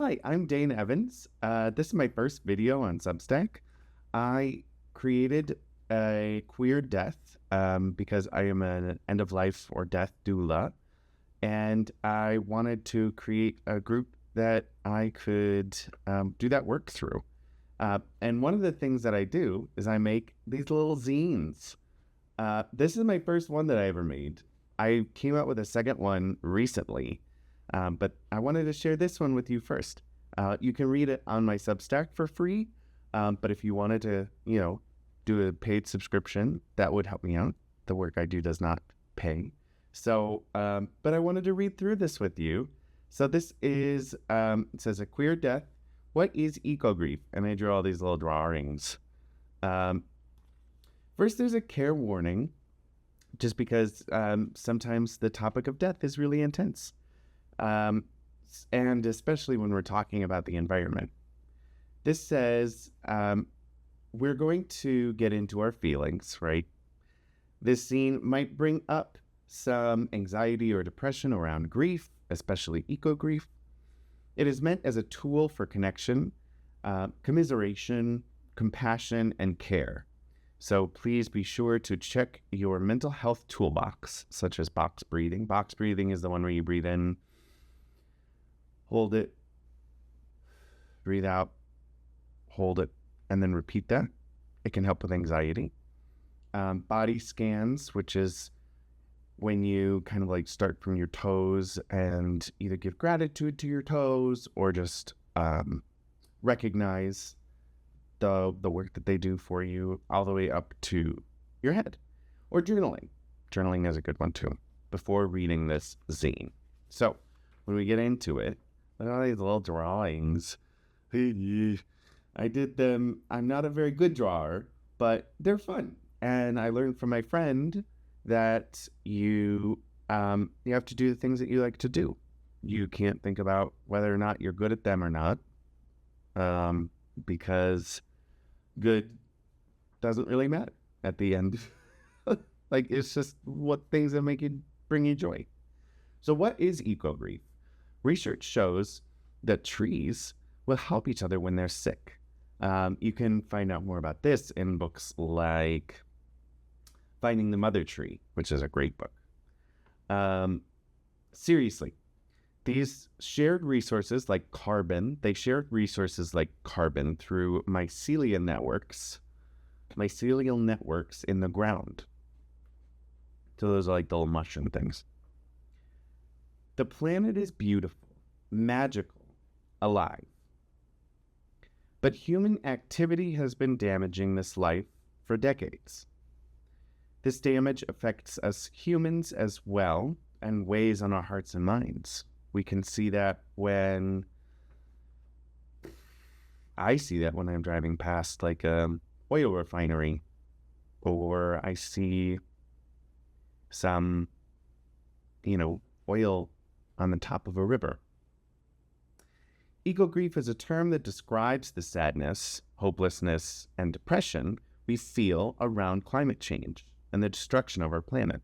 Hi, I'm Dane Evans. This is my first video on Substack. I created a queer death because I am an end of life or death doula, and I wanted to create a group that I could do that work through. And one of the things that I do is I make these little zines. This is my first one that I ever made. I came out with a second one recently, but I wanted to share this one with you first. You can read it on my Substack for free, but if you wanted to, do a paid subscription, that would help me out. The work I do does not pay. So, but I wanted to read through this with you. So this is, it says, a queer death. What is eco-grief? And I drew all these little drawings. First, there's a care warning, just because sometimes the topic of death is really intense. And especially when we're talking about the environment. This says, we're going to get into our feelings, right? This scene might bring up some anxiety or depression around grief, especially eco-grief. It is meant as a tool for connection, commiseration, compassion, and care. So please be sure to check your mental health toolbox, such as box breathing. Box breathing is the one where you breathe in, hold it, breathe out, hold it, and then repeat that. It can help with anxiety. Body scans, which is when you kind of like start from your toes and either give gratitude to your toes or just recognize the work that they do for you all the way up to your head. Or journaling. Journaling is a good one too, before reading this zine. So when we get into it, look at all these little drawings. I did them. I'm not a very good drawer, but they're fun. And I learned from my friend that you have to do the things that you like to do. You can't think about whether or not you're good at them or not, because good doesn't really matter at the end. Like, it's just what things that bring you joy. So what is eco-grief? Research shows that trees will help each other when they're sick. You can find out more about this in books like Finding the Mother Tree, which is a great book. Seriously, these shared resources like carbon, they share resources like carbon through mycelial networks in the ground. So those are like the little mushroom things. The planet is beautiful, magical, alive. But human activity has been damaging this life for decades. This damage affects us humans as well and weighs on our hearts and minds. We can see that when I see that when I'm driving past like a oil refinery, or I see some, oil on the top of a river. Eco-grief is a term that describes the sadness, hopelessness, and depression we feel around climate change and the destruction of our planet.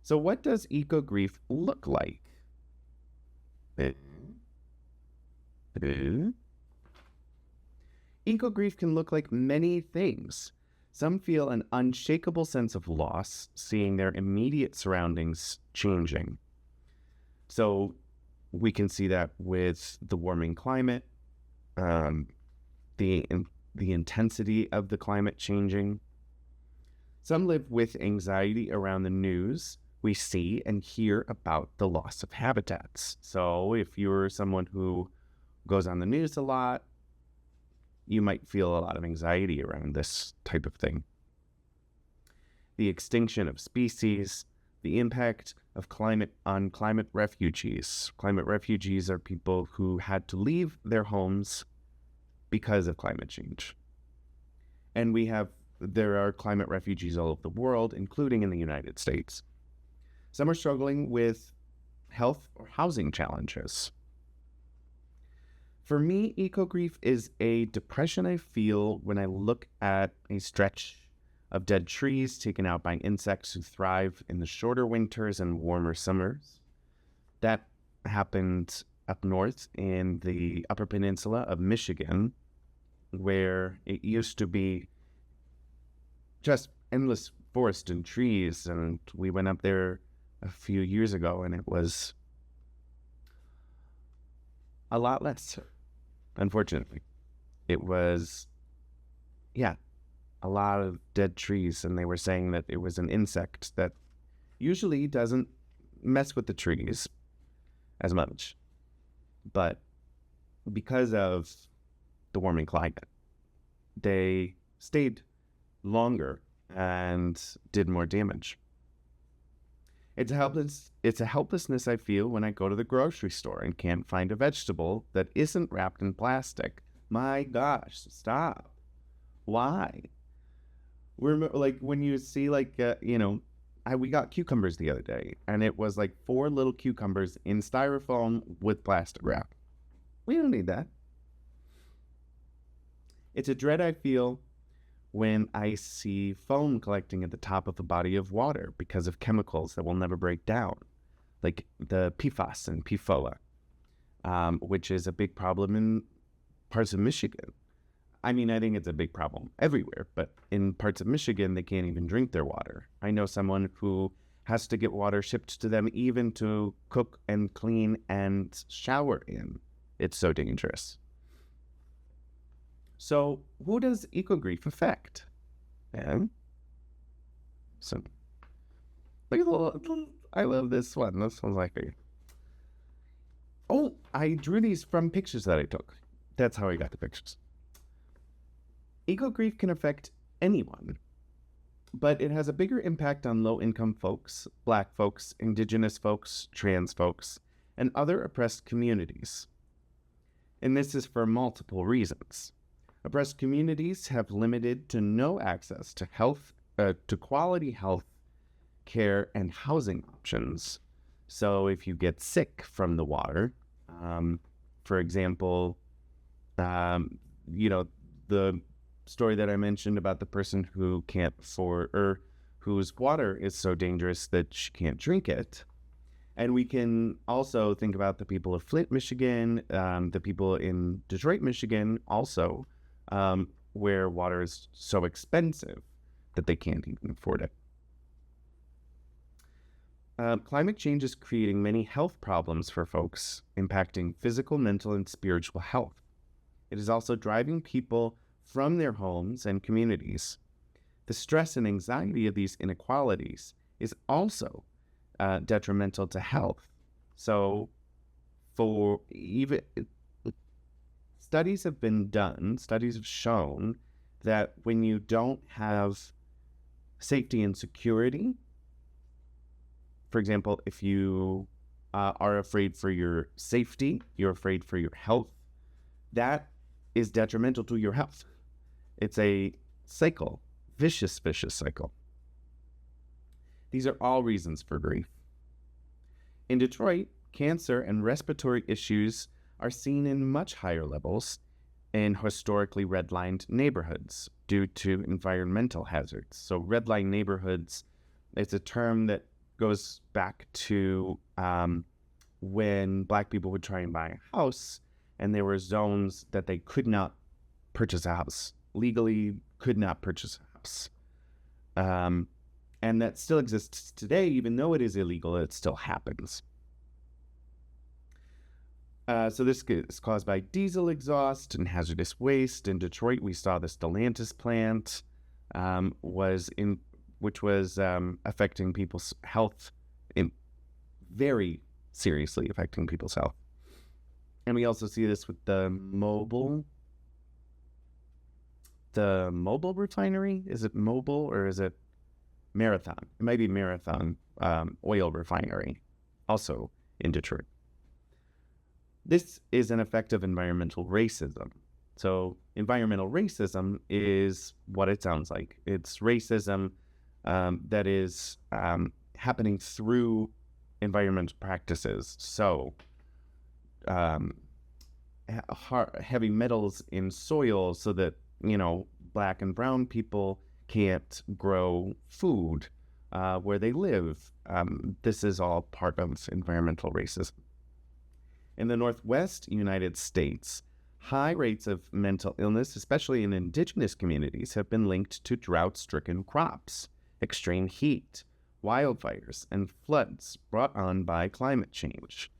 So what does eco-grief look like? Eco-grief can look like many things. Some feel an unshakable sense of loss, seeing their immediate surroundings changing. So we can see that with the warming climate, the intensity of the climate changing. Some live with anxiety around the news we see and hear about the loss of habitats. So if you're someone who goes on the news a lot, you might feel a lot of anxiety around this type of thing. The extinction of species, the impact of climate on climate refugees. Climate refugees are people who had to leave their homes because of climate change. And there are climate refugees all over the world, including in the United States. Some are struggling with health or housing challenges. For me, eco-grief is a depression I feel when I look at a stretch of dead trees taken out by insects who thrive in the shorter winters and warmer summers. That happened up north in the Upper Peninsula of Michigan, where it used to be just endless forest and trees. And we went up there a few years ago, and it was a lot less, unfortunately. It was, yeah, a lot of dead trees, and they were saying that it was an insect that usually doesn't mess with the trees as much, but because of the warming climate, they stayed longer and did more damage. It's a helplessness I feel when I go to the grocery store and can't find a vegetable that isn't wrapped in plastic. My gosh, stop. Why? We're like, when you see we got cucumbers the other day, and it was like 4 little cucumbers in styrofoam with plastic wrap. We don't need that. It's a dread I feel when I see foam collecting at the top of a body of water because of chemicals that will never break down, like the PFAS and PFOA, which is a big problem in parts of Michigan. I mean, I think it's a big problem everywhere, but in parts of Michigan, they can't even drink their water. I know someone who has to get water shipped to them even to cook and clean and shower in. It's so dangerous. So who does eco-grief affect? And so, look at I love this one. This one's like oh, I drew these from pictures that I took. That's how I got the pictures. Eco-grief can affect anyone, but it has a bigger impact on low-income folks, Black folks, Indigenous folks, trans folks, and other oppressed communities. And this is for multiple reasons. Oppressed communities have limited to no access to to quality health care and housing options. So if you get sick from the water, for example, the story that I mentioned about the person who can't afford, or whose water is so dangerous that she can't drink it. And we can also think about the people of Flint, Michigan, the people in Detroit, Michigan, also, where water is so expensive that they can't even afford it. Climate change is creating many health problems for folks, impacting physical, mental, and spiritual health. It is also driving people from their homes and communities. The stress and anxiety of these inequalities is also detrimental to health. So studies have been done, studies have shown that when you don't have safety and security, for example, if you are afraid for your safety, you're afraid for your health, that is detrimental to your health. It's a cycle, vicious cycle. These are all reasons for grief. In Detroit, cancer and respiratory issues are seen in much higher levels in historically redlined neighborhoods due to environmental hazards. So redlined neighborhoods is a term that goes back to when Black people would try and buy a house, and there were zones that they could not purchase a house, legally could not purchase a house. And that still exists today, even though it is illegal, it still happens. So this is caused by diesel exhaust and hazardous waste. In Detroit, we saw the Stellantis plant which was affecting people's health, very seriously affecting people's health. And we also see this with the mobile refinery. Is it Mobile or is it Marathon? It might be Marathon oil refinery, also in Detroit. This is an effect of environmental racism. So environmental racism is what it sounds like. It's racism that is happening through environmental practices. So heavy metals in soil so that, Black and brown people can't grow food where they live. This is all part of environmental racism. In the Northwest United States, high rates of mental illness, especially in indigenous communities, have been linked to drought-stricken crops, extreme heat, wildfires, and floods brought on by climate change.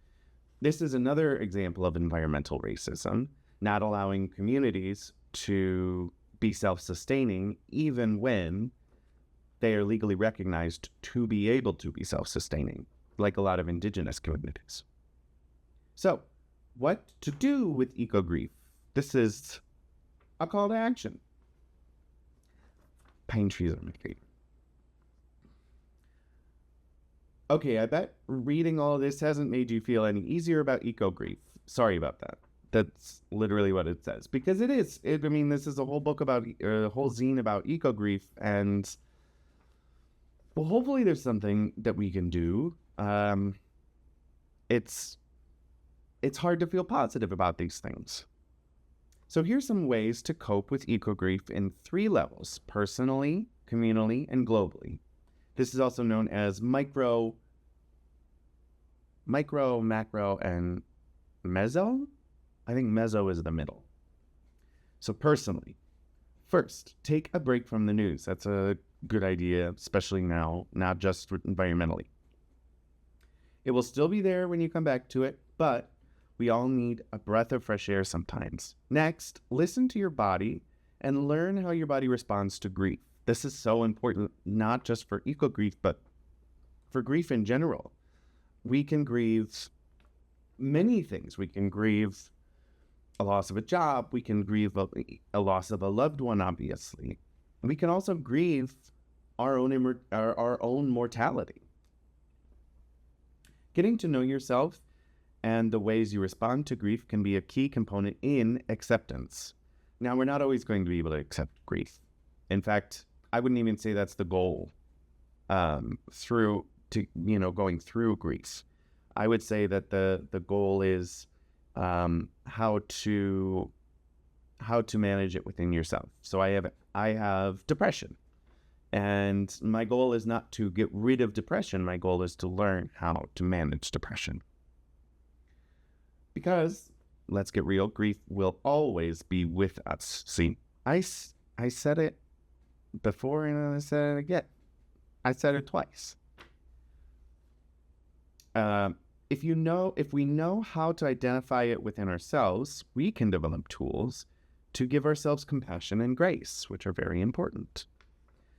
This is another example of environmental racism, not allowing communities to be self-sustaining even when they are legally recognized to be able to be self-sustaining, like a lot of indigenous communities. So, what to do with eco-grief? This is a call to action. Pine trees are my favorite. Okay, I bet reading all this hasn't made you feel any easier about eco-grief. Sorry about that. That's literally what it says. Because it is. I mean, this is a whole book about, a whole zine about eco-grief. And, well, hopefully there's something that we can do. It's hard to feel positive about these things. So here's some ways to cope with eco-grief in 3 levels: personally, communally, and globally. This is also known as micro, macro, and meso. I think meso is the middle. So personally, first, take a break from the news. That's a good idea, especially now, not just environmentally. It will still be there when you come back to it, but we all need a breath of fresh air sometimes. Next, listen to your body and learn how your body responds to grief. This is so important, not just for eco-grief, but for grief in general. We can grieve many things. We can grieve a loss of a job. We can grieve a loss of a loved one, obviously. We can also grieve our own mortality. Getting to know yourself and the ways you respond to grief can be a key component in acceptance. Now, we're not always going to be able to accept grief. In fact, I wouldn't even say that's the goal going through grief. I would say that the goal is how to manage it within yourself. So I have depression, and my goal is not to get rid of depression. My goal is to learn how to manage depression. Because, let's get real, grief will always be with us. See, I said it before and I said it again. I said it twice. If we know how to identify it within ourselves, we can develop tools to give ourselves compassion and grace, which are very important.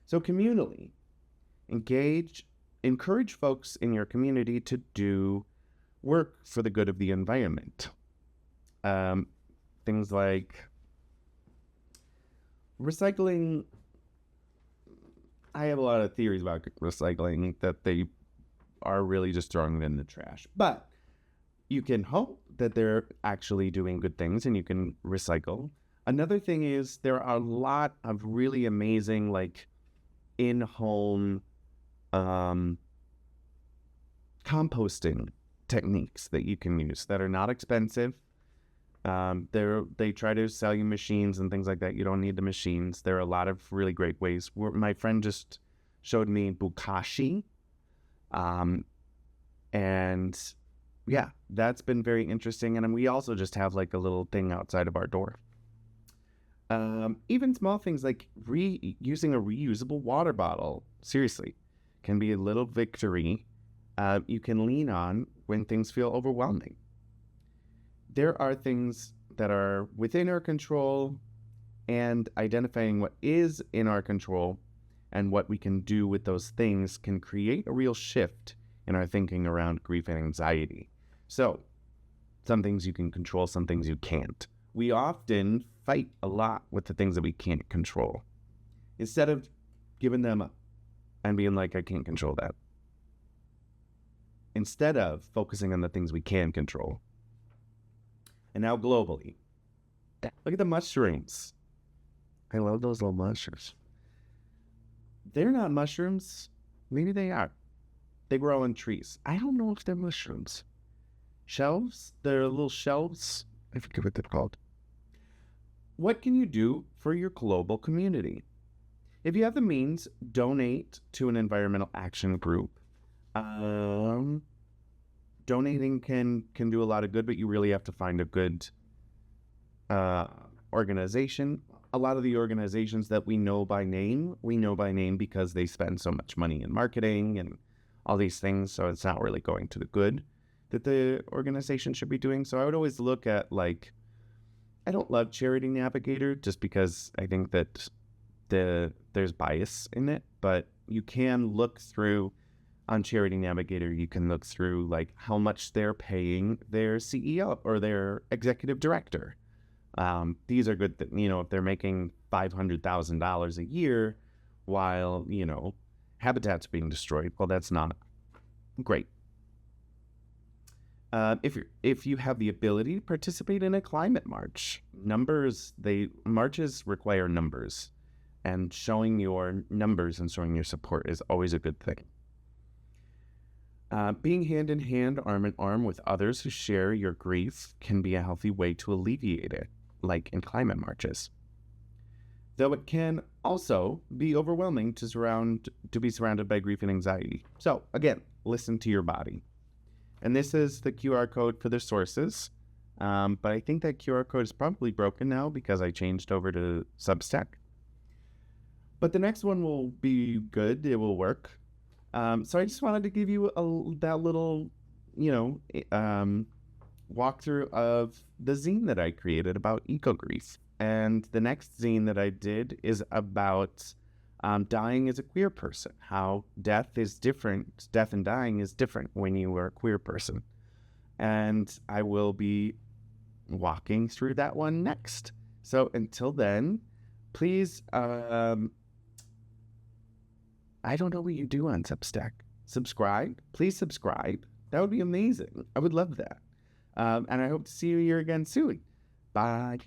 So communally, encourage folks in your community to do work for the good of the environment. Things like recycling. I have a lot of theories about recycling, that they are really just throwing it in the trash. But you can hope that they're actually doing good things and you can recycle. Another thing is there are a lot of really amazing, like, in-home composting techniques that you can use that are not expensive. They try to sell you machines and things like that. You don't need the machines. There are a lot of really great ways. My friend just showed me bukashi. And yeah, that's been very interesting. And we also just have like a little thing outside of our door. Even small things like using a reusable water bottle, seriously, can be a little victory you can lean on when things feel overwhelming. There are things that are within our control, and identifying what is in our control and what we can do with those things can create a real shift in our thinking around grief and anxiety. So, some things you can control, some things you can't. We often fight a lot with the things that we can't control, instead of giving them up and being like, I can't control that. Instead of focusing on the things we can control. And now globally, look at the mushrooms. I love those little mushrooms. They're not mushrooms. Maybe they are. They grow on trees. I don't know if they're mushrooms. Shelves? They're little shelves. I forget what they're called. What can you do for your global community? If you have the means, donate to an environmental action group. Donating can do a lot of good, but you really have to find a good uh, organization. A lot of the organizations that we know by name because they spend so much money in marketing and all these things. So it's not really going to the good that the organization should be doing. So I would always look at, like, I don't love Charity Navigator just because I think that there's bias in it, but you can look through on Charity Navigator. You can look through like how much they're paying their CEO or their executive director. These are good, if they're making $500,000 a year while, habitat's being destroyed, well, that's not great. If you have the ability to participate in a climate march, marches require numbers, and showing your numbers and showing your support is always a good thing. Being hand in hand, arm in arm with others who share your grief can be a healthy way to alleviate it, like in climate marches. Though it can also be overwhelming to be surrounded by grief and anxiety. So again, listen to your body. And this is the QR code for the sources. But I think that QR code is probably broken now because I changed over to Substack. But the next one will be good. It will work. So I just wanted to give you that little, walkthrough of the zine that I created about eco-grief. And the next zine that I did is about dying as a queer person, how death and dying is different when you are a queer person. And I will be walking through that one next. So until then, please, I don't know what you do on Substack. Subscribe. Please subscribe. That would be amazing. I would love that. And I hope to see you here again soon. Bye.